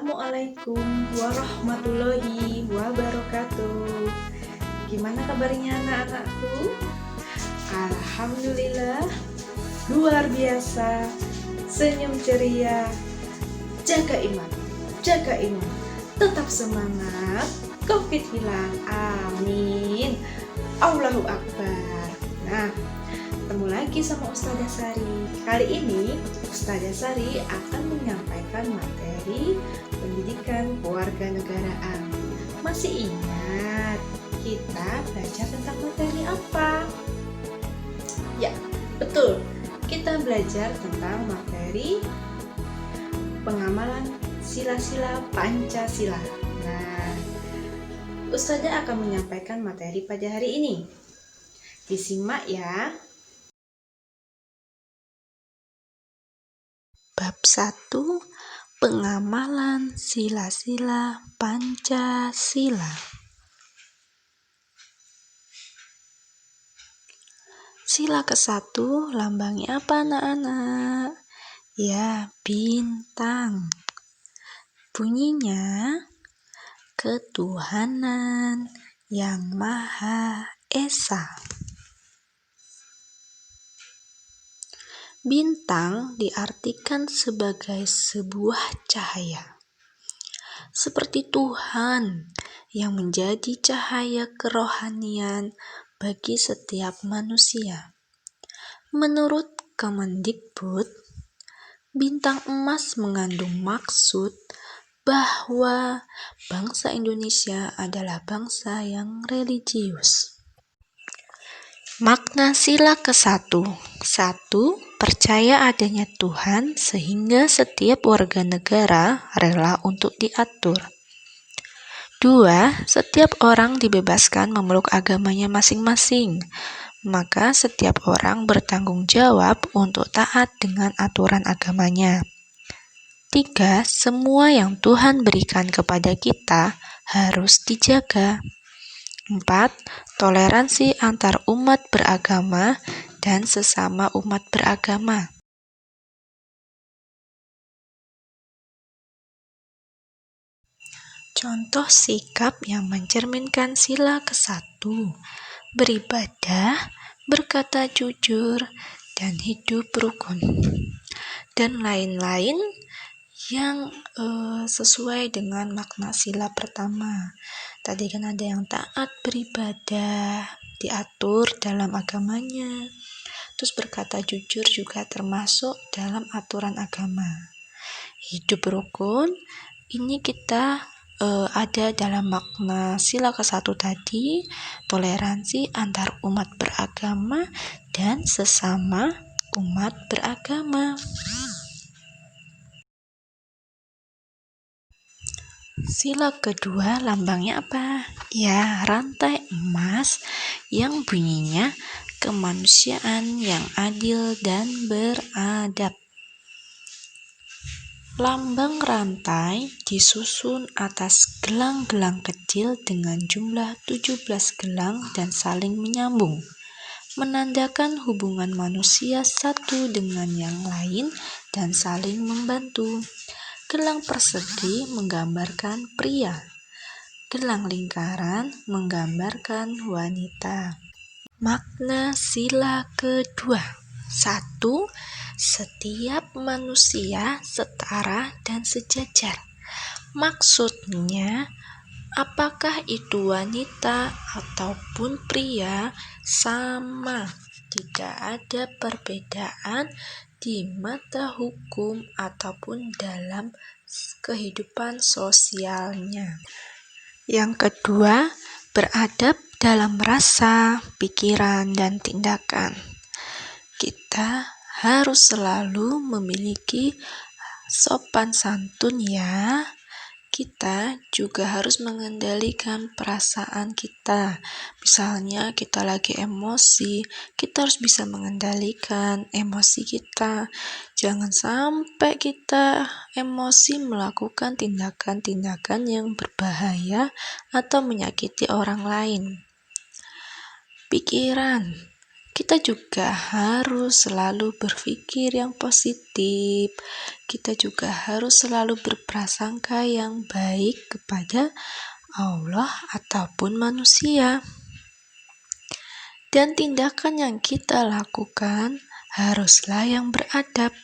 Assalamualaikum warahmatullahi wabarakatuh. Gimana kabarnya anak-anakku? Alhamdulillah, luar biasa. Senyum ceria, jaga iman, tetap semangat, COVID hilang, amin. Allahu Akbar. Nah, ketemu lagi sama Ustazah Sari. Kali ini Ustazah Sari akan menyampaikan materi pendidikan kewarganegaraan. Masih ingat kita belajar tentang materi apa? Ya, betul. Kita belajar tentang materi pengamalan sila-sila Pancasila. Nah, Ustazah akan menyampaikan materi pada hari ini. Disimak ya. Bab 1. Pengamalan sila-sila Pancasila. Sila ke-1 lambangnya apa anak-anak? Ya, bintang. Bunyinya ketuhanan yang Maha Esa. Bintang diartikan sebagai sebuah cahaya, seperti Tuhan yang menjadi cahaya kerohanian bagi setiap manusia. Menurut Kemendikbud, bintang emas mengandung maksud bahwa bangsa Indonesia adalah bangsa yang religius. Makna sila ke-1. 1. Percaya adanya Tuhan sehingga setiap warga negara rela untuk diatur. 2. Setiap orang dibebaskan memeluk agamanya masing-masing, maka setiap orang bertanggung jawab untuk taat dengan aturan agamanya. 3. Semua yang Tuhan berikan kepada kita harus dijaga. 4. Toleransi antar umat beragama dan sesama umat beragama. Contoh sikap yang mencerminkan sila ke-1: beribadah, berkata jujur, dan hidup rukun, dan lain-lain yang sesuai dengan makna sila pertama. Tadi kan ada yang taat beribadah, diatur dalam agamanya. Terus berkata jujur juga termasuk dalam aturan agama. Hidup rukun, ini kita ada dalam makna sila ke-1 tadi, toleransi antar umat beragama dan sesama umat beragama. Sila kedua lambangnya apa? Ya, rantai emas yang bunyinya kemanusiaan yang adil dan beradab. Lambang rantai disusun atas gelang-gelang kecil dengan jumlah 17 gelang dan saling menyambung, menandakan hubungan manusia satu dengan yang lain dan saling membantu. Gelang persegi menggambarkan pria, gelang lingkaran menggambarkan wanita. Makna sila kedua. 1. Setiap manusia setara dan sejajar. Maksudnya, apakah itu wanita ataupun pria, sama. Tidak ada perbedaan di mata hukum ataupun dalam kehidupan sosialnya. Yang kedua, beradab dalam rasa, pikiran, dan tindakan. Kita harus selalu memiliki sopan santun ya. Kita juga harus mengendalikan perasaan kita. Misalnya kita lagi emosi, kita harus bisa mengendalikan emosi kita. Jangan sampai kita emosi melakukan tindakan-tindakan yang berbahaya atau menyakiti orang lain. Pikiran, Kita juga harus selalu berpikir yang positif. Kita juga harus selalu berprasangka yang baik kepada Allah ataupun manusia. Dan tindakan yang kita lakukan haruslah yang beradab.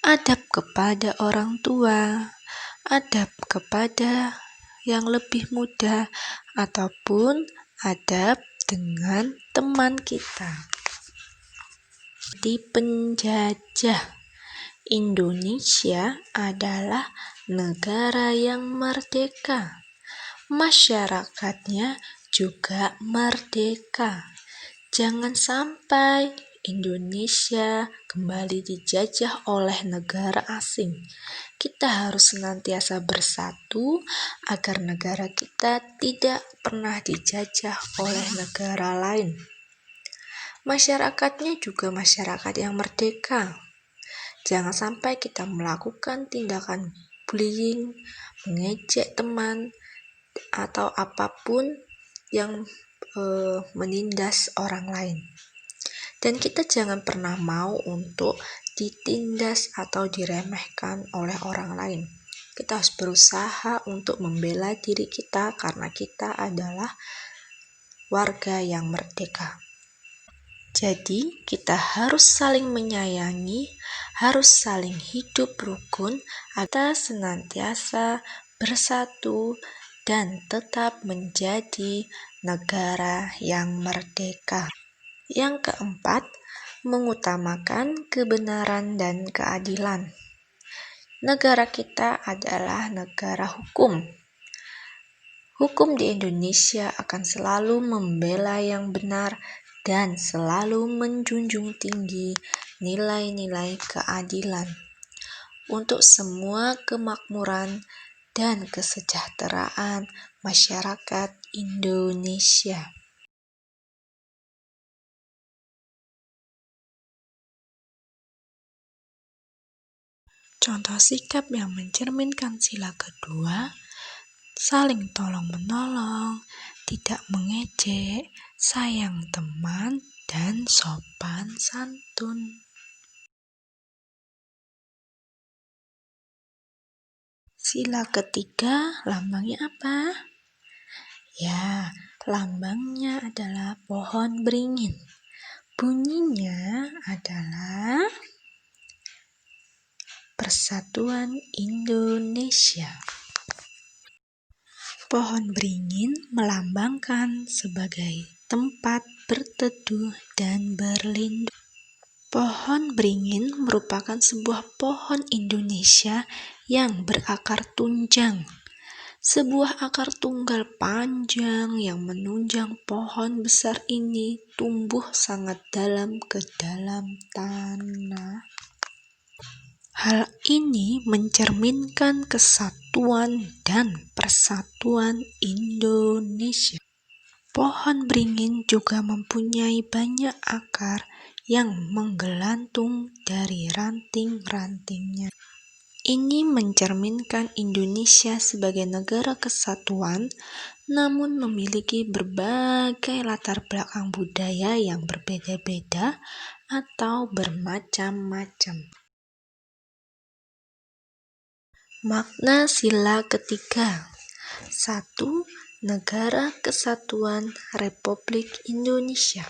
Adab kepada orang tua, adab kepada yang lebih muda, ataupun adab dengan teman kita. Di penjajah, Indonesia adalah negara yang merdeka. Masyarakatnya juga merdeka. Jangan sampai Indonesia kembali dijajah oleh negara asing. Kita harus senantiasa bersatu agar negara kita tidak pernah dijajah oleh negara lain. Masyarakatnya juga masyarakat yang merdeka. Jangan sampai kita melakukan tindakan bullying, mengejek teman, atau apapun yang menindas orang lain. Dan kita jangan pernah mau untuk ditindas atau diremehkan oleh orang lain. Kita harus berusaha untuk membela diri kita karena kita adalah warga yang merdeka. Jadi, kita harus saling menyayangi, harus saling hidup rukun, agar senantiasa bersatu dan tetap menjadi negara yang merdeka. Yang keempat, mengutamakan kebenaran dan keadilan. Negara kita adalah negara hukum. Hukum di Indonesia akan selalu membela yang benar dan selalu menjunjung tinggi nilai-nilai keadilan untuk semua kemakmuran dan kesejahteraan masyarakat Indonesia. Contoh sikap yang mencerminkan sila kedua, saling tolong-menolong, tidak mengejek, sayang teman, dan sopan santun. Sila ketiga, lambangnya apa? Ya, lambangnya adalah pohon beringin. Bunyinya adalah Persatuan Indonesia. Pohon beringin melambangkan sebagai tempat berteduh dan berlindung. Pohon beringin merupakan sebuah pohon Indonesia yang berakar tunjang. Sebuah akar tunggal panjang yang menunjang pohon besar ini tumbuh sangat dalam ke dalam tanah. Hal ini mencerminkan kesatuan dan persatuan Indonesia. Pohon beringin juga mempunyai banyak akar yang menggelantung dari ranting-rantingnya. Ini mencerminkan Indonesia sebagai negara kesatuan, namun memiliki berbagai latar belakang budaya yang berbeda-beda atau bermacam-macam. Makna sila ketiga. 1. Negara Kesatuan Republik Indonesia.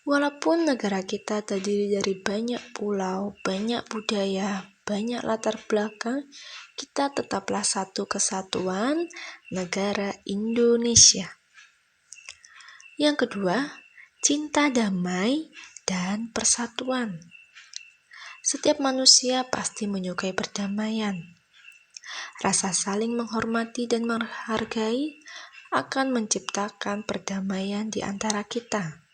Walaupun negara kita terdiri dari banyak pulau, banyak budaya, banyak latar belakang, kita tetaplah satu kesatuan negara Indonesia. Yang kedua, cinta damai dan persatuan. Setiap manusia pasti menyukai perdamaian. Rasa saling menghormati dan menghargai akan menciptakan perdamaian di antara kita.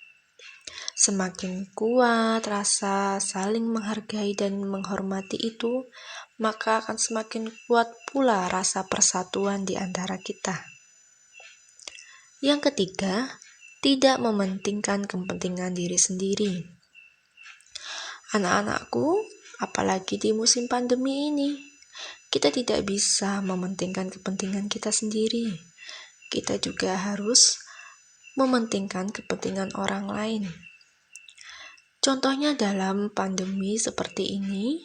Semakin kuat rasa saling menghargai dan menghormati itu, maka akan semakin kuat pula rasa persatuan di antara kita. Yang ketiga, tidak mementingkan kepentingan diri sendiri. Anak-anakku, apalagi di musim pandemi ini, kita tidak bisa mementingkan kepentingan kita sendiri. Kita juga harus mementingkan kepentingan orang lain. Contohnya dalam pandemi seperti ini,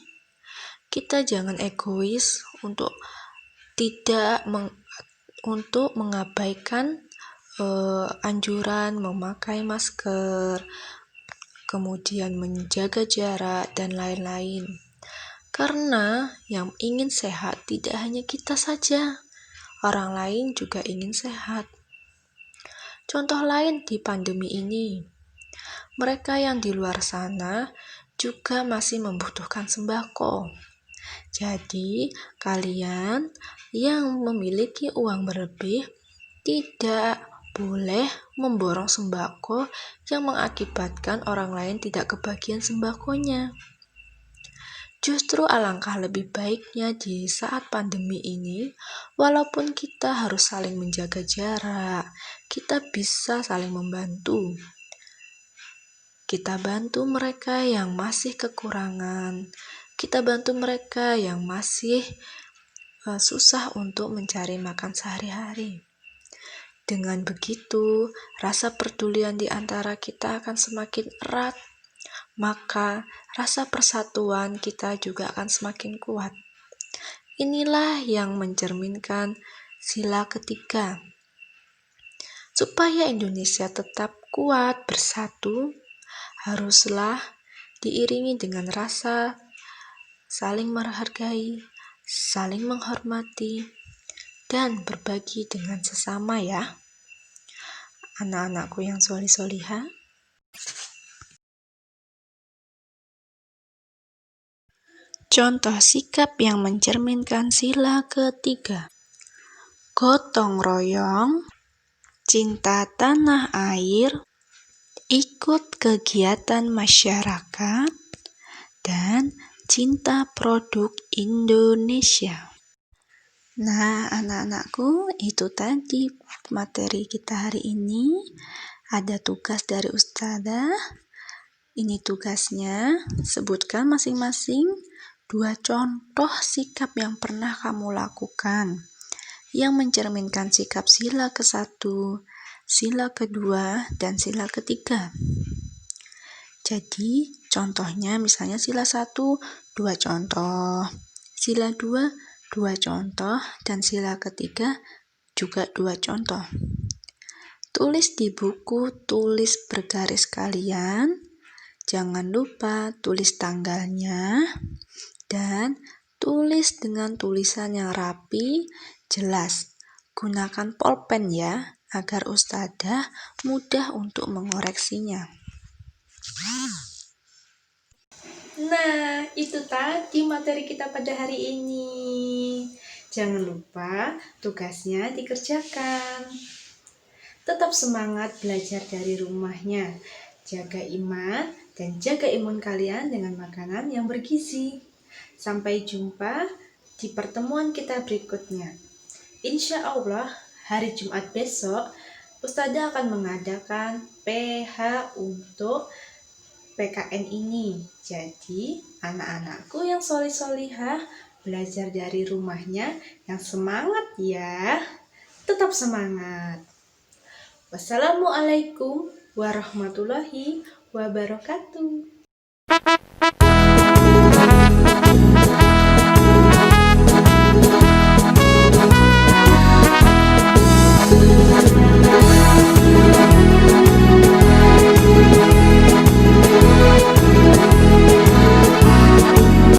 kita jangan egois untuk mengabaikan anjuran memakai masker, kemudian menjaga jarak, dan lain-lain. Karena yang ingin sehat tidak hanya kita saja, orang lain juga ingin sehat. Contoh lain di pandemi ini, mereka yang di luar sana juga masih membutuhkan sembako. Jadi, kalian yang memiliki uang berlebih tidak boleh memborong sembako yang mengakibatkan orang lain tidak kebagian sembakonya. Justru alangkah lebih baiknya di saat pandemi ini, walaupun kita harus saling menjaga jarak, kita bisa saling membantu. Kita bantu mereka yang masih kekurangan, kita bantu mereka yang masih susah untuk mencari makan sehari-hari. Dengan begitu, rasa perdulian di antara kita akan semakin erat, maka rasa persatuan kita juga akan semakin kuat. Inilah yang mencerminkan sila ketiga. Supaya Indonesia tetap kuat bersatu, haruslah diiringi dengan rasa saling menghargai, saling menghormati, dan berbagi dengan sesama ya. Anak-anakku yang solih-solihah. Contoh sikap yang mencerminkan sila ketiga: gotong royong, cinta tanah air, ikut kegiatan masyarakat, dan cinta produk Indonesia. Nah, anak-anakku, itu tadi materi kita hari ini. Ada tugas dari Ustazah. Ini tugasnya, sebutkan masing-masing 2 contoh sikap yang pernah kamu lakukan yang mencerminkan sikap sila ke-1, sila kedua, dan sila ketiga. Jadi, contohnya misalnya sila 1, 2 contoh, sila 2, 2 contoh, dan sila ketiga juga 2 contoh. Tulis di buku, tulis bergaris kalian. Jangan lupa tulis tanggalnya dan tulis dengan tulisan yang rapi, jelas. Gunakan pulpen ya, agar Ustazah mudah untuk mengoreksinya. Nah, itu tadi materi kita pada hari ini. Jangan lupa tugasnya dikerjakan. Tetap semangat belajar dari rumahnya. Jaga iman dan jaga imun kalian dengan makanan yang bergizi. Sampai jumpa di pertemuan kita berikutnya. Insya Allah, hari Jumat besok, Ustazah akan mengadakan PH untuk PKN ini. Jadi, anak-anakku yang solih-solihah, belajar dari rumahnya yang semangat ya. Tetap semangat. Wassalamualaikum warahmatullahi wabarakatuh.